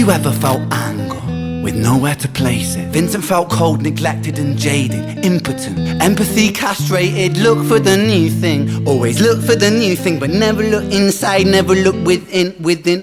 you ever felt anger with nowhere to place it? Vincent felt cold, neglected and jaded, impotent, empathy castrated. Look for the new thing, always look for the new thing, but never look inside, never look within,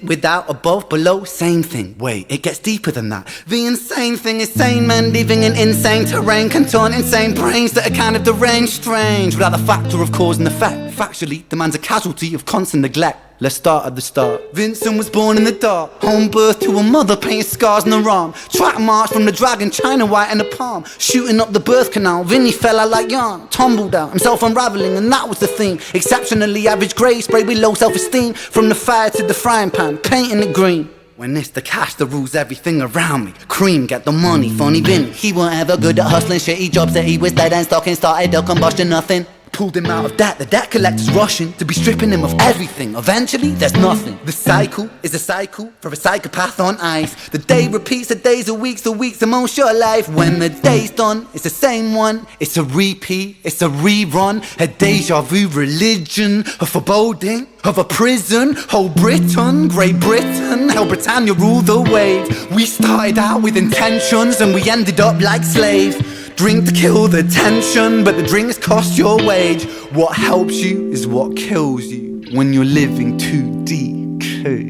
without, above, below, same thing. Wait, it gets deeper than that. The insane thing is sane men living in insane terrain, contort insane brains that are kind of deranged, strange, without the factor of cause and effect. Factually, the man's a casualty of constant neglect. Let's start at the start. Vincent was born in the dark, home birth to a mother painting scars on her arm. Track march from the dragon, China white in the palm. Shooting up the birth canal, Vinny fell out like yarn. Tumbled out, himself unraveling, and that was the theme. Exceptionally average grade, sprayed with low self-esteem. From the fire to the frying pan, painting it green. When it's the cash that rules everything around me. Cream, get the money, funny Vinny. He weren't ever good at hustling, shitty jobs that he was dead and stocking. Started a combustion, nothing. Pulled him out of debt, the debt collector's rushing to be stripping him of everything. Eventually, there's nothing. The cycle is a cycle for a psychopath on ice. The day repeats, the days, the weeks a most short life. When the day's done, it's the same one. It's a repeat, it's a rerun. A deja vu religion, a foreboding of a prison. Whole Britain, Great Britain, how Britannia ruled the waves. We started out with intentions and we ended up like slaves. Drink to kill the tension, but the drinks cost your wage. What helps you is what kills you when you're living too DK.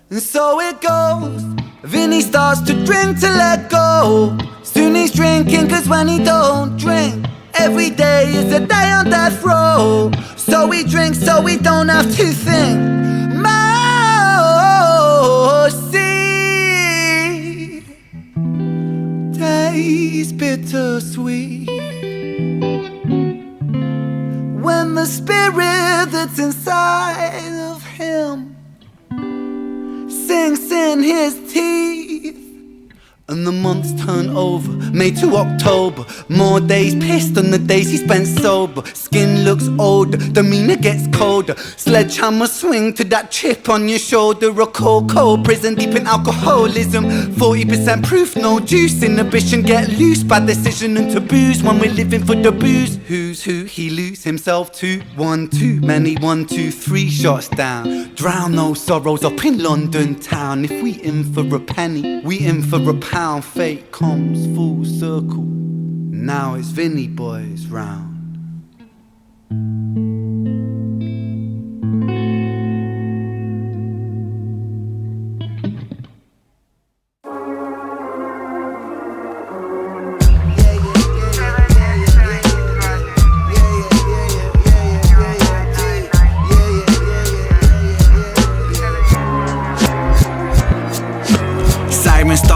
And so it goes. Vinny starts to drink to let go. Soon he's drinking, cause when he don't drink, every day is a day on death row. So he drinks so we don't have to think. Mercy, days bittersweet, when the spirit that's inside of him sinks in his teeth. And the months turn over, May to October. More days pissed than the days he spent sober. Skin looks older, demeanor gets colder. Sledgehammer swing to that chip on your shoulder. A cold prison deep in alcoholism. 40% proof, no juice. Inhibition get loose, bad decision and taboos. When we're living for the booze, who's who he lose himself to? One too many, 1, 2, 3 shots down. Drown those sorrows up in London town. If we in for a penny, we in for a pound. Fate comes full circle. Now it's Vinny boys round.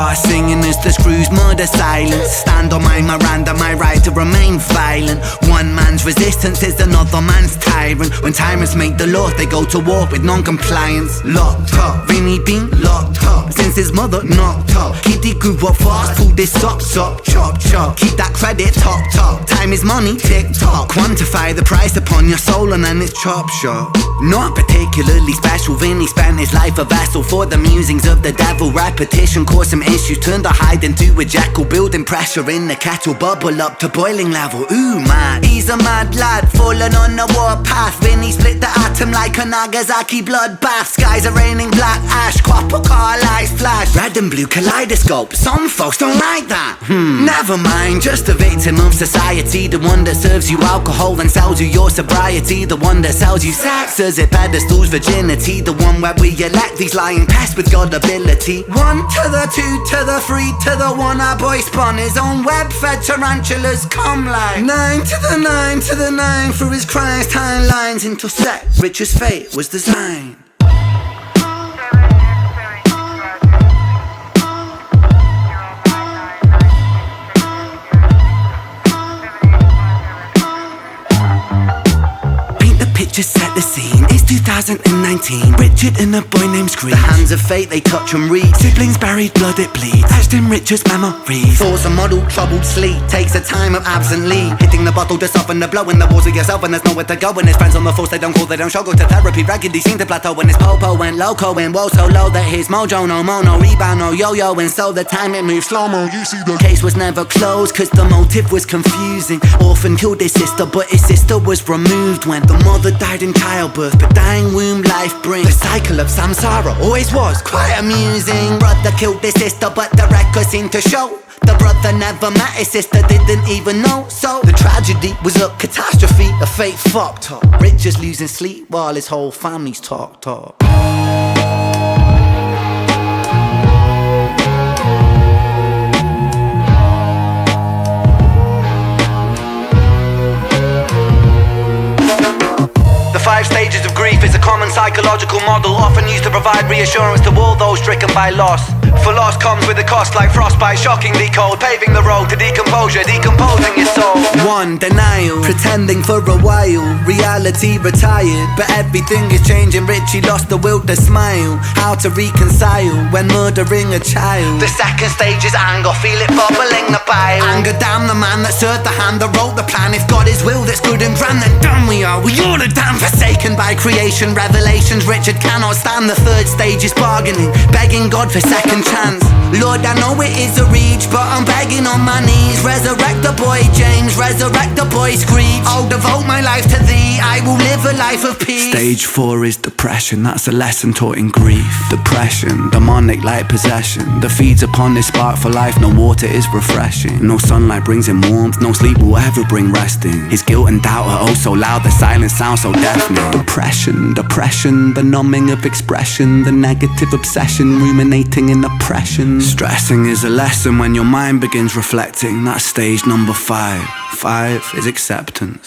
start singing as the screws murder silence. Stand on my Miranda, my right to remain violent. One man's resistance is another man's tyrant. When tyrants make the law, they go to war with non-compliance. Locked up, Vinny been locked up since his mother knocked up. Kitty grew up fast, pulled his socks up. Chop chop, keep that credit top top. Time is money, tick tock. Quantify the price upon your soul and then it's chop shop. Not particularly special, Vinny spent his life a vessel for the musings of the devil. Repetition caused some issues, turned a hide into a jackal. Building pressure in the kettle, bubble up to boiling level. Ooh man, he's a mad lad, falling on the warpath. Vinny split the atom like a Nagasaki bloodbath. Skies are raining black ash, copper car lights flash. Red and blue kaleidoscope, some folks don't like that. Never mind, just a victim of society. The one that serves you alcohol and sells you your sobriety. The one that sells you sex as it pedestals virginity. The one where we elect these lying pests with God ability. 1 to the 2 to the 3 to the 1. Our boy spun his own web-fed tarantulas come like 9 to the 9 to the 9. Through his crimes timelines into Set, Richard's fate was designed. Just set the scene, it's 2019. Richard and a boy named Screech. The hands of fate, they touch and read. Siblings buried, blood it bleeds. Etched in Richard's memories. Thoughts a model, troubled sleep. Takes a time of absently. Hitting the bottle to soften the blow in the walls of yourself. And there's nowhere to go. And his friends on the force, they don't call, they don't show. Go to therapy, regularly seem to plateau. When his popo went loco and woe so low that his mojo no mo, no rebound, no yo-yo. And so the time it moved slow-mo. You see the case was never closed, cause the motive was confusing. Orphan killed his sister, but his sister was removed when the mother died in childbirth, but dying womb life brings. The cycle of samsara always was quite amusing. Brother killed his sister, but the records seem to show the brother never met his sister, didn't even know. So the tragedy was a catastrophe, a fate fucked up. Rich just losing sleep while his whole family's talked up. The 5 stages of grief is a common psychological model, often used to provide reassurance to all those stricken by loss. For loss comes with a cost like frostbite, shockingly cold, paving the road to decomposure, decomposing your soul. 1. Denial, pretending for a while, reality retired, but everything is changing. Richie lost the will to smile, how to reconcile when murdering a child. The 2nd stage is anger, feel it bubbling the bile. Anger, damn the man that served the hand that wrote the plan. If God is will that's good and grand, then damn we are all are damn forsaken by creation. Revelations, Richard cannot stand. The 3rd stage is bargaining, begging God for second chance. Lord, I know it is a reach, but I'm begging on my knees. Resurrect the boy James, resurrect the boy Screech. I'll devote my life to thee, I will live a life of peace. Stage 4 is depression, that's a lesson taught in grief. Depression, demonic like possession, that feeds upon this spark for life. No water is refreshing, no sunlight brings him warmth, no sleep will ever bring resting. His guilt and doubt are oh so loud, the silence sounds so deafening. Depression, depression, the numbing of expression, the negative obsession, ruminating in oppression. Stressing is a lesson when your mind begins reflecting. That's stage number 5. 5 is acceptance.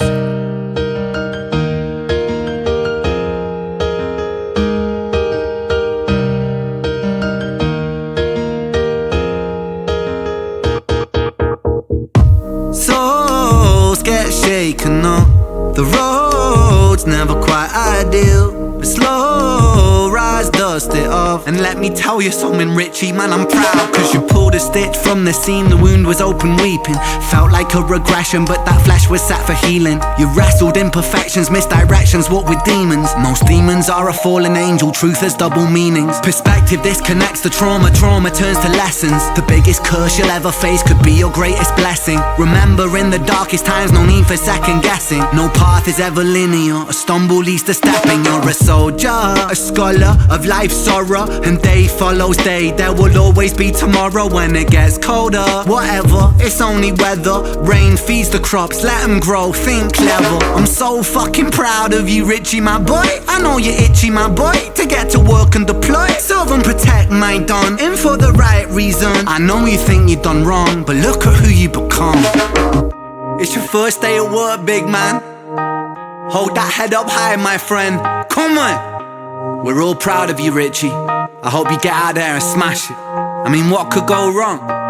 Souls get shaken up, the road's never quite ideal, but slow rise, dust it off. And let me tell you something, Richie, man, I'm proud, cause you pulled a stitch from the seam, the wound was open weeping. Felt like a regression, but that flesh was set for healing. You wrestled imperfections, misdirections, walked with demons. Most demons are a fallen angel, truth has double meanings. Perspective disconnects the trauma, trauma turns to lessons. The biggest curse you'll ever face could be your greatest blessing. Remember, in the darkest times, no need for second guessing. No path is ever linear, a stumble leads to stepping. You're a soldier, a scholar of life's sorrow, and day follows day. There will always be tomorrow when it gets colder. Whatever, it's only weather. Rain feeds the crops, let them grow, think clever. I'm so fucking proud of you, Richie, my boy. I know you're itchy, my boy, to get to work and deploy. Serve and protect my don, in for the right reason. I know you think you've done wrong, but look at who you become. It's your first day at work, big man. Hold that head up high, my friend. Come on. We're all proud of you, Richie. I hope you get out there and smash it. I mean, what could go wrong?